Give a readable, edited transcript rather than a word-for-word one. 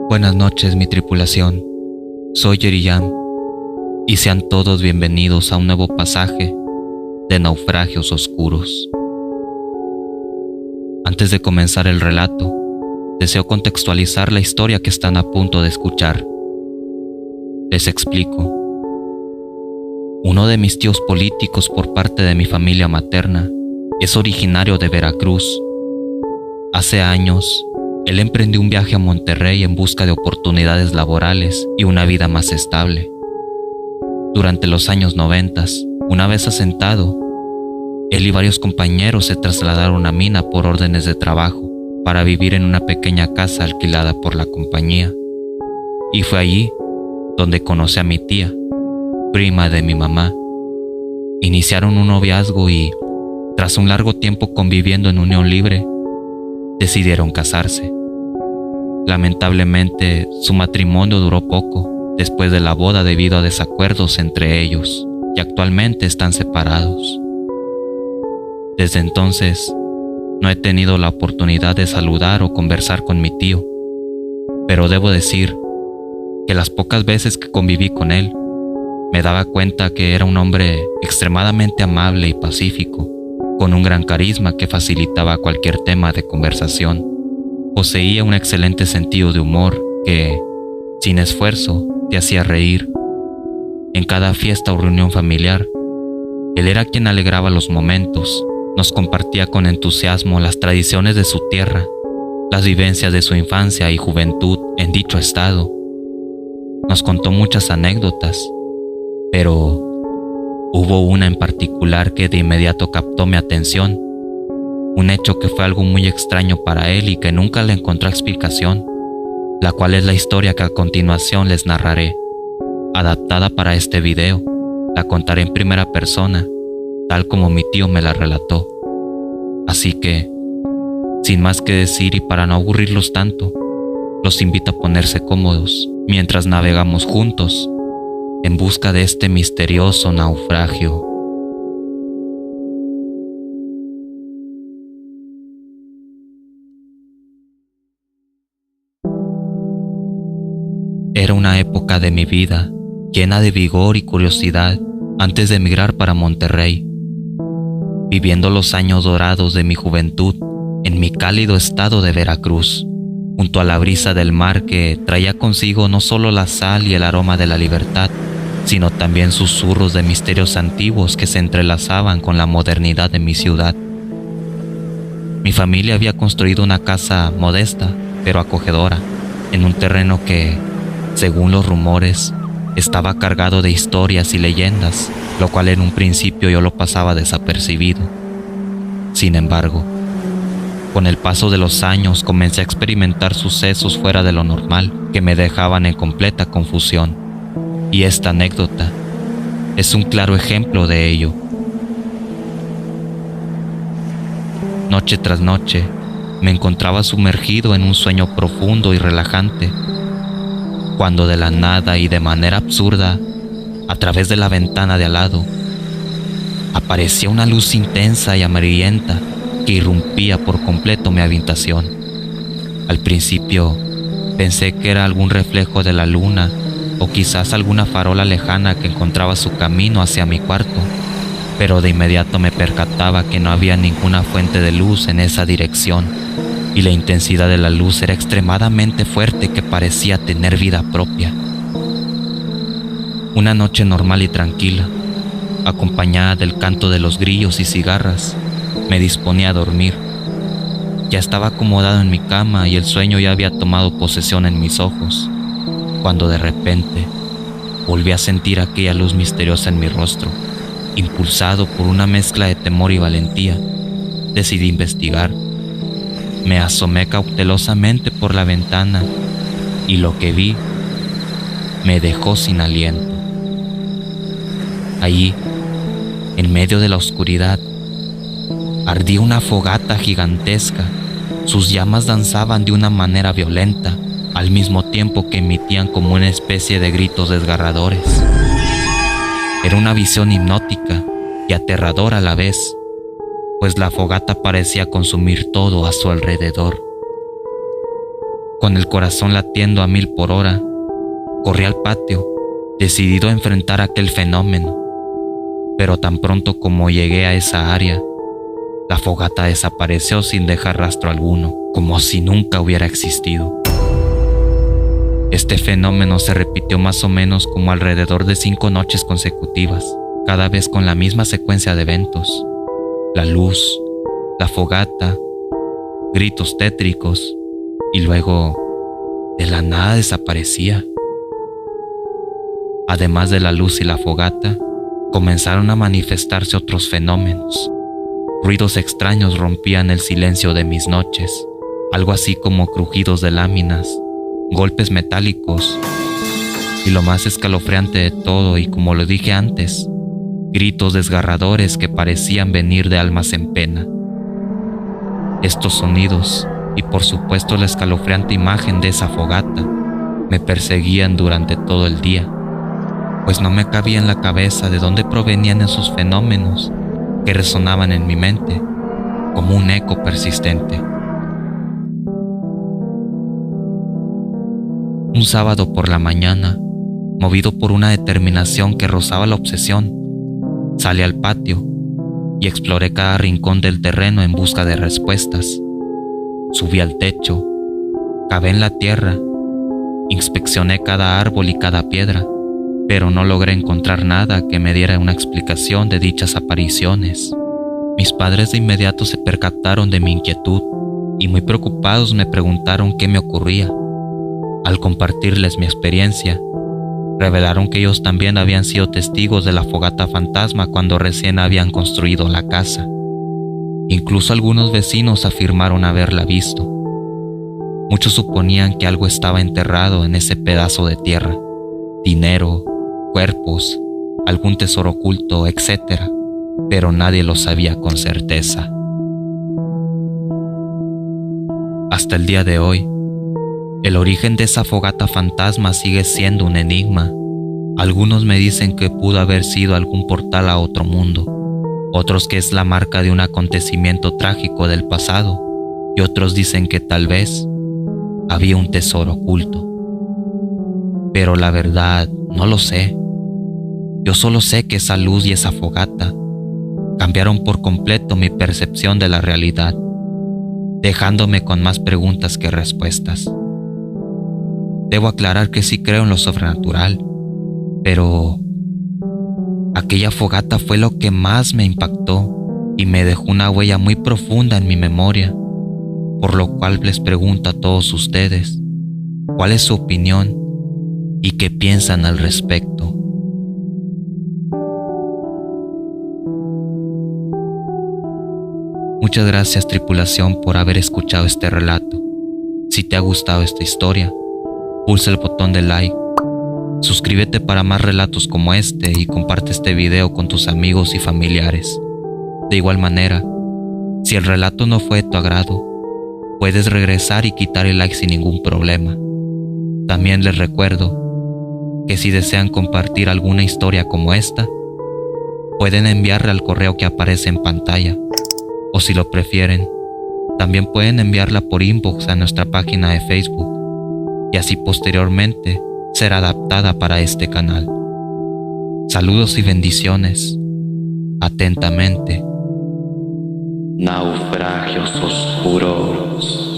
Buenas noches, mi tripulación. Soy Yeriyam, y sean todos bienvenidos a un nuevo pasaje de Naufragios Oscuros. Antes de comenzar el relato, deseo contextualizar la historia que están a punto de escuchar. Les explico. Uno de mis tíos políticos por parte de mi familia materna es originario de Veracruz. Hace años, él emprendió un viaje a Monterrey en busca de oportunidades laborales y una vida más estable. Durante los años 90, una vez asentado, él y varios compañeros se trasladaron a Mina por órdenes de trabajo para vivir en una pequeña casa alquilada por la compañía. Y fue allí donde conocí a mi tía, prima de mi mamá. Iniciaron un noviazgo y, tras un largo tiempo conviviendo en unión libre, decidieron casarse. Lamentablemente, su matrimonio duró poco después de la boda debido a desacuerdos entre ellos, y actualmente están separados. Desde entonces, no he tenido la oportunidad de saludar o conversar con mi tío, pero debo decir que las pocas veces que conviví con él, me daba cuenta que era un hombre extremadamente amable y pacífico, con un gran carisma que facilitaba cualquier tema de conversación. Poseía un excelente sentido de humor que, sin esfuerzo, te hacía reír. En cada fiesta o reunión familiar, él era quien alegraba los momentos, nos compartía con entusiasmo las tradiciones de su tierra, las vivencias de su infancia y juventud en dicho estado. Nos contó muchas anécdotas, pero hubo una en particular que de inmediato captó mi atención, un hecho que fue algo muy extraño para él y que nunca le encontró explicación, la cual es la historia que a continuación les narraré. Adaptada para este video, la contaré en primera persona, tal como mi tío me la relató. Así que, sin más que decir y para no aburrirlos tanto, los invito a ponerse cómodos mientras navegamos juntos en busca de este misterioso naufragio. Era una época de mi vida llena de vigor y curiosidad antes de emigrar para Monterrey, viviendo los años dorados de mi juventud en mi cálido estado de Veracruz, junto a la brisa del mar que traía consigo no solo la sal y el aroma de la libertad, sino también susurros de misterios antiguos que se entrelazaban con la modernidad de mi ciudad. Mi familia había construido una casa modesta, pero acogedora, en un terreno que, según los rumores, estaba cargado de historias y leyendas, lo cual en un principio yo lo pasaba desapercibido. Sin embargo, con el paso de los años comencé a experimentar sucesos fuera de lo normal que me dejaban en completa confusión, y esta anécdota es un claro ejemplo de ello. Noche tras noche me encontraba sumergido en un sueño profundo y relajante, cuando de la nada y de manera absurda, a través de la ventana de al lado, aparecía una luz intensa y amarillenta que irrumpía por completo mi habitación. Al principio pensé que era algún reflejo de la luna o quizás alguna farola lejana que encontraba su camino hacia mi cuarto, pero de inmediato me percataba que no había ninguna fuente de luz en esa dirección, y la intensidad de la luz era extremadamente fuerte que parecía tener vida propia. Una noche normal y tranquila, acompañada del canto de los grillos y cigarras, me disponía a dormir. Ya estaba acomodado en mi cama y el sueño ya había tomado posesión en mis ojos, cuando de repente volví a sentir aquella luz misteriosa en mi rostro. Impulsado por una mezcla de temor y valentía, decidí investigar. Me asomé cautelosamente por la ventana y lo que vi me dejó sin aliento. Allí, en medio de la oscuridad, ardía una fogata gigantesca. Sus llamas danzaban de una manera violenta, al mismo tiempo que emitían como una especie de gritos desgarradores. Era una visión hipnótica y aterradora a la vez, pues la fogata parecía consumir todo a su alrededor. Con el corazón latiendo a 1000 por hora, corrí al patio, decidido a enfrentar aquel fenómeno. Pero tan pronto como llegué a esa área, la fogata desapareció sin dejar rastro alguno, como si nunca hubiera existido. Este fenómeno se repitió más o menos como alrededor de 5 noches consecutivas, cada vez con la misma secuencia de eventos: la luz, la fogata, gritos tétricos, y luego, de la nada, desaparecía. Además de la luz y la fogata, comenzaron a manifestarse otros fenómenos. Ruidos extraños rompían el silencio de mis noches, algo así como crujidos de láminas, golpes metálicos, y lo más escalofriante de todo, y como lo dije antes, gritos desgarradores que parecían venir de almas en pena. Estos sonidos, y por supuesto la escalofriante imagen de esa fogata, me perseguían durante todo el día, pues no me cabía en la cabeza de dónde provenían esos fenómenos que resonaban en mi mente como un eco persistente. Un sábado por la mañana, movido por una determinación que rozaba la obsesión, salí al patio y exploré cada rincón del terreno en busca de respuestas. Subí al techo, cavé en la tierra, inspeccioné cada árbol y cada piedra, pero no logré encontrar nada que me diera una explicación de dichas apariciones. Mis padres de inmediato se percataron de mi inquietud y muy preocupados me preguntaron qué me ocurría. Al compartirles mi experiencia, revelaron que ellos también habían sido testigos de la fogata fantasma cuando recién habían construido la casa. Incluso algunos vecinos afirmaron haberla visto. Muchos suponían que algo estaba enterrado en ese pedazo de tierra: dinero, cuerpos, algún tesoro oculto, etc., pero nadie lo sabía con certeza. Hasta el día de hoy, el origen de esa fogata fantasma sigue siendo un enigma. Algunos me dicen que pudo haber sido algún portal a otro mundo, otros que es la marca de un acontecimiento trágico del pasado, y otros dicen que tal vez había un tesoro oculto. Pero la verdad, no lo sé. Yo solo sé que esa luz y esa fogata cambiaron por completo mi percepción de la realidad, dejándome con más preguntas que respuestas. Debo aclarar que sí creo en lo sobrenatural, pero aquella fogata fue lo que más me impactó y me dejó una huella muy profunda en mi memoria, por lo cual les pregunto a todos ustedes, ¿cuál es su opinión y qué piensan al respecto? Muchas gracias, tripulación, por haber escuchado este relato. Si te ha gustado esta historia, pulsa el botón de like, suscríbete para más relatos como este y comparte este video con tus amigos y familiares. De igual manera, si el relato no fue de tu agrado, puedes regresar y quitar el like sin ningún problema. También les recuerdo que si desean compartir alguna historia como esta, pueden enviarla al correo que aparece en pantalla, o si lo prefieren, también pueden enviarla por inbox a nuestra página de Facebook, y así posteriormente será adaptada para este canal. Saludos y bendiciones. Atentamente, Naufragios Oscuros.